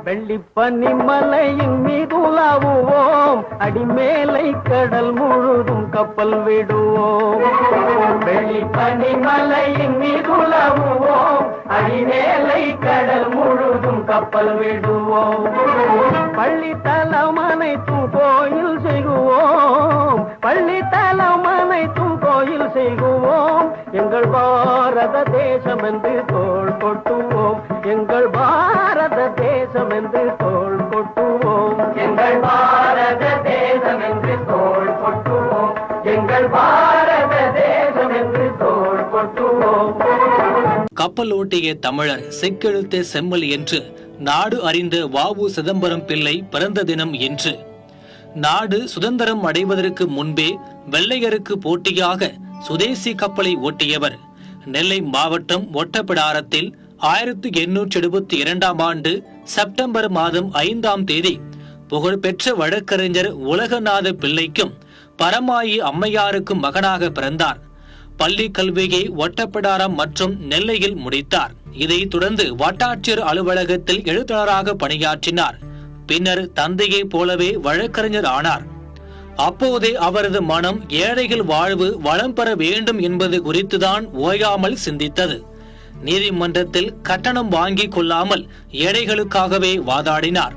வெள்ளிப்பனி மலையின் மீதுலாவுவோம், அடிமேலை கடல் முழுதும் கப்பல் விடுவோம். வெள்ளிப்பனி மலையின் மீதுலாவுவோம், அடிமேலை கடல் முழுதும் கப்பல் விடுவோம். பள்ளித்தலம் அனைத்தும் கோயில் செய்குவோம், பள்ளித்தலம் அனைத்தும் கோயில் செய்குவோம். எங்கள் பாரத தேசம் என்று தோள் கொட்டுவோம், எங்கள் பாரத தேசம் என்று தோள் கொட்டுவோம், எங்கள் பாரத தேசம் என்று தோள் கொட்டுவோம், எங்கள் பாரத தேசம் என்று தோள் கொட்டுவோம். கப்பலோட்டிய தமிழர் செக்கெழுத்தே செம்மல் என்று நாடு அறிந்த வ.உ. சிதம்பரம் பிள்ளை பிறந்த தினம் என்று. நாடு சுதந்திரம் அடைவதற்கு முன்பே வெள்ளையருக்கு போட்டியாக சுதேசி கப்பலை ஓட்டியவர். நெல்லை மாவட்டம் ஒட்டப்பிடாரத்தில் 1872 ஆண்டு செப்டம்பர் மாதம் 5ஆம் தேதி புகழ்பெற்ற வழக்கறிஞர் உலகநாத பிள்ளைக்கும் பரமாயி அம்மையாருக்கும் மகனாக பிறந்தார். பள்ளி கல்வியை ஒட்டப்பிடாரம் மற்றும் நெல்லையில் முடித்தார். இதைத் தொடர்ந்து வட்டாட்சியர் அலுவலகத்தில் எழுத்தாளராக பணியாற்றினார். பின்னர் தந்தையை போலவே வழக்கறிஞர் ஆனார். அப்போதே அவரது மனம் ஏழைகள் வாழ்வு வளம் பெற வேண்டும் என்பது குறித்துதான் ஓயாமல் சிந்தித்தது. நீதிமன்றத்தில் கட்டணம் வாங்கிக் கொள்ளாமல் ஏழைகளுக்காகவே வாதாடினார்.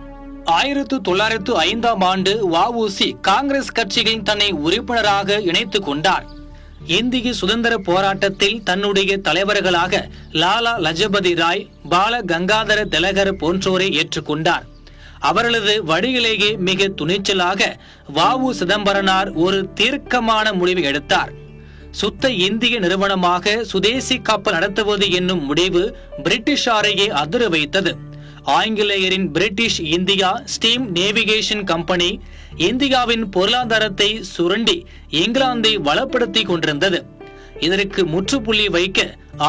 1905ஆம் ஆண்டு வ.உ.சி. காங்கிரஸ் கட்சியில் தன்னை உறுப்பினராக இணைத்துக் கொண்டார். இந்திய சுதந்திர போராட்டத்தில் தன்னுடைய தலைவர்களாக லாலா லஜபதி ராய், பால கங்காதர திலகர் போன்றோரை ஏற்றுக்கொண்டார். அவர்களது வழியிலேயே மிக துணிச்சலாக வ.உ. சிதம்பரனார் ஒரு தீர்க்கமான முடிவை எடுத்தார். சுத்த இந்திய நிறுவனமாக சுதேசி கப்பல் நடத்துவது என்னும் முடிவு பிரிட்டிஷாரையே அதிர வைத்தது. ஆங்கிலேயரின் British India steam navigation company இந்தியாவின் பொருளாதாரத்தை சுரண்டி இங்கிலாந்தை வளப்படுத்தி கொண்டிருந்தது. இதற்கு முற்றுப்புள்ளி வைக்க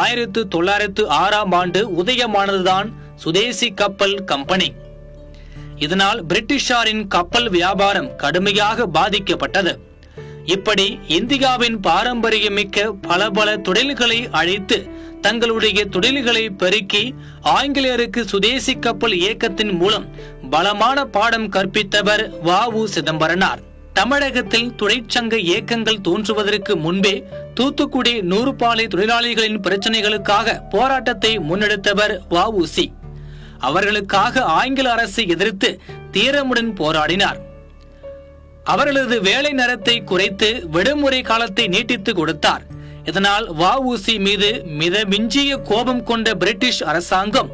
1906ஆம் ஆண்டு உதயமானதுதான் சுதேசி கப்பல் கம்பெனி. இதனால் பிரிட்டிஷாரின் கப்பல் வியாபாரம் கடுமையாக பாதிக்கப்பட்டது. இப்படி இந்தியாவின் பாரம்பரியமிக்க பல தொழில்களை அழித்து தங்களுடைய தொழில்களை பெருக்கி ஆங்கிலேயருக்கு சுதேசி கப்பல் இயக்கத்தின் மூலம் பலமான பாடம் கற்பித்தவர் வ.உ. சிதம்பரனார். தமிழகத்தில் தொழிற்சங்க இயக்கங்கள் தோன்றுவதற்கு முன்பே தூத்துக்குடி நூறுபாலை தொழிலாளிகளின் பிரச்சனைகளுக்காக போராட்டத்தை முன்னெடுத்தவர் வ.உ.சி. அவர்களுக்காக ஆங்கில அரசை எதிர்த்து தீரமுடன் போராடினார். அவர்களது வேலை நேரத்தை குறைத்து விடுமுறை காலத்தை நீட்டித்து கொடுத்தார். இதனால் வ.உ.சி. மீது மிதமிஞ்சிய கோபம் கொண்ட பிரிட்டிஷ் அரசாங்கம்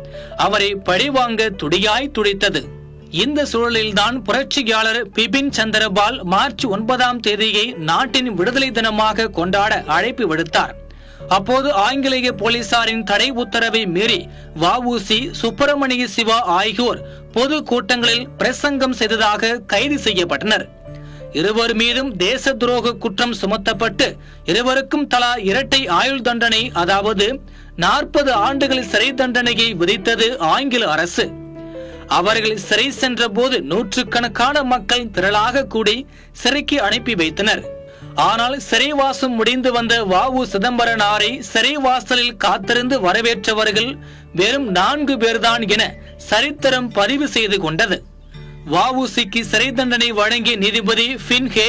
அவரை பழிவாங்க துடியாய் துடித்தது. இந்த சூழலில்தான் புரட்சியாளர் பிபின் சந்திரபால் மார்ச் 9ஆம் தேதியை நாட்டின் விடுதலை தினமாக கொண்டாட அழைப்பு விடுத்தார். அப்போது ஆங்கிலேய போலீசாரின் தடை உத்தரவை மீறி வ.உ.சி. சுப்பிரமணிய சிவா ஆகியோர் பொது கூட்டங்களில் பிரசங்கம் செய்ததாக கைது செய்யப்பட்டனர். இருவர் மீதும் தேச துரோக குற்றம் சுமத்தப்பட்டு இருவருக்கும் தலா இரட்டை ஆயுள் தண்டனை, அதாவது 40 ஆண்டுகள் சிறை தண்டனையை விதித்தது ஆங்கில அரசு. அவர்கள் சிறை சென்ற போது நூற்றுக்கணக்கான மக்கள் திரளாக கூடி சிறைக்கு அனுப்பி வைத்தனர். ஆனால் சிறைவாசம் முடிந்து வந்த வ.உ. சிதம்பரனாரை சிறைவாசலில் காத்திருந்து வரவேற்றவர்கள் வெறும் 4 பேர்தான் என சரித்திரம் பதிவு செய்து கொண்டது. வ.உ.சி.க்கு சிறை தண்டனை வழங்கிய நீதிபதி பின்ஹே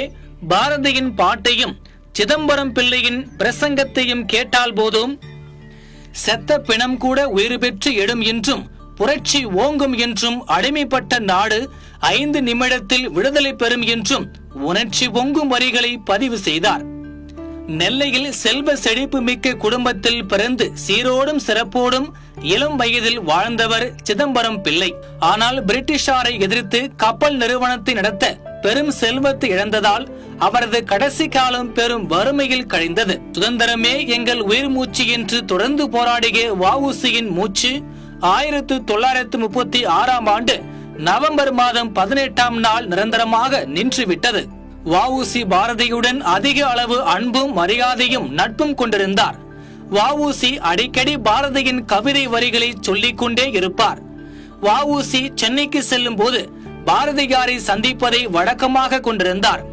பாரதியின் பாட்டையும் சிதம்பரம் பிள்ளையின் பிரசங்கத்தையும் கேட்டால் போதும் செத்த பிணம் கூட உயிர் பெற்று எழும் என்றும் புரட்சி ஓங்கும் என்றும் அடிமைப்பட்ட நாடு 5 நிமிடத்தில் விடுதலை பெறும் என்றும் உணர்ச்சி பொங்கும் வரிகளை பதிவு செய்தார். நெல்லையில் செல்வ செழிப்பு மிக்க குடும்பத்தில் பிறந்து சீரோடும் சிறப்போடும் இளம் வயதில் வாழ்ந்தவர் சிதம்பரம் பிள்ளை. ஆனால் பிரிட்டிஷாரை எதிர்த்து கப்பல் நிறுவனத்தை நடத்த பெரும் செல்வத்தை இழந்ததால் அவரது கடைசி காலம் பெரும் வறுமையில் கழிந்தது. சுதந்திரமே எங்கள் உயிர் மூச்சு என்று தொடர்ந்து போராடிய வ.உ.சி.யின் மூச்சு 1936ஆம் ஆண்டு நவம்பர் மாதம் 18ஆம் நாள் நிரந்தரமாக நின்றுவிட்டது. வ.உ.சி. பாரதியுடன் அதிக அளவு அன்பும் மரியாதையும் நட்பும் கொண்டிருந்தார். வ.உ.சி. அடிக்கடி பாரதியின் கவிதை வரிகளை சொல்லிக் கொண்டே இருப்பார். வ.உ.சி. சென்னைக்கு செல்லும் போது பாரதியாரை சந்திப்பதை வழக்கமாக கொண்டிருந்தார்.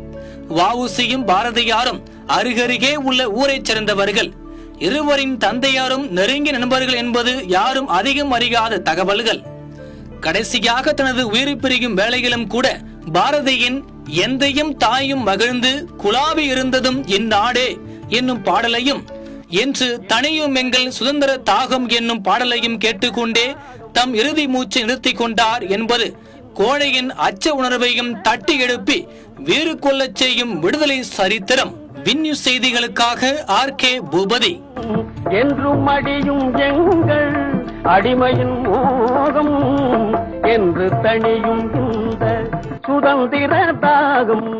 வ.உ.சி.யும் பாரதியாரும் அருகருகே உள்ள ஊரைச் சேர்ந்தவர்கள். இருவரின் தந்தையாரும் நெருங்கிய நண்பர்கள் என்பது யாரும் அதிகம் அறியாத தகவல்கள். கடைசியாக தனது உயிரை பிரியும் வேளையிலும் கூட பாரதியின் எந்தையும் தாயும் மகிழ்ந்து குலாவி இருந்ததும் இந்நாடே என்னும் பாடலையும், என்று தனியும் எங்கள் சுதந்திர தாகம் என்னும் பாடலையும் கேட்டுக்கொண்டே தம் இறுதி மூச்சை நிறுத்திக் கொண்டார் என்பது கோழையின் அச்ச உணர்வையும் தட்டி எழுப்பி வீறு கொள்ளச் செய்யும் விடுதலை சரித்திரம். வின்னியூஸ் செய்திகளுக்காக RK பூபதி. என்றும் அடியும் எங்கள் அடிமையின் மோகம் என்று தனியும் இந்த சுதந்திர தாகம்.